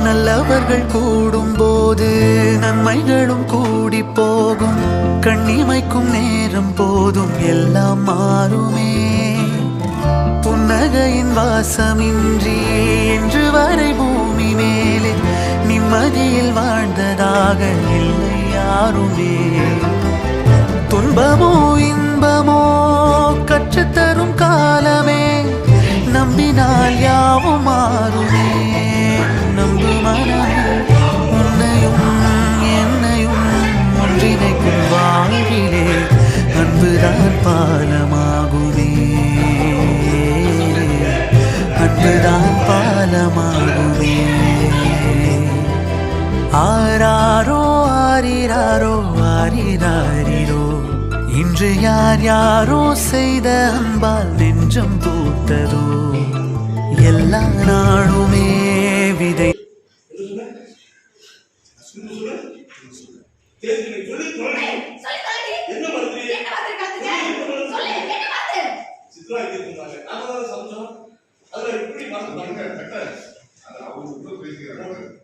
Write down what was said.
நல்லவர்கள் கூடும் போது நன்மைகளும் கூடி போகும். கண்ணிமைக்கும் நேரம் போதும் எல்லாம் மாறுமே. புன்னகையின் வாசமின்றி என்று வரை பூமி மேலே நிம்மதியில் வாழ்ந்ததாக இல்லை யாருமே. துன்பமோ இன்பமோ கற்றுத்தரும் காலமே, நம்பினால் யாவும் மாறுமே. நம்பு மனமே, உன்னையும் என்னையும் ஒன்றிணைக்கும் வாழ்விலே அன்புதான் பாலமாகுமே. அன்புதான் பாலமாகுமே. ஆராரோ ஆரிராரோ ஆரிராரிரோ, இன்று யார் யாரோ செய்த அன்பால் நெஞ்சம் பூத்ததோ. எல்லா நாளுமே விதை சித்ரா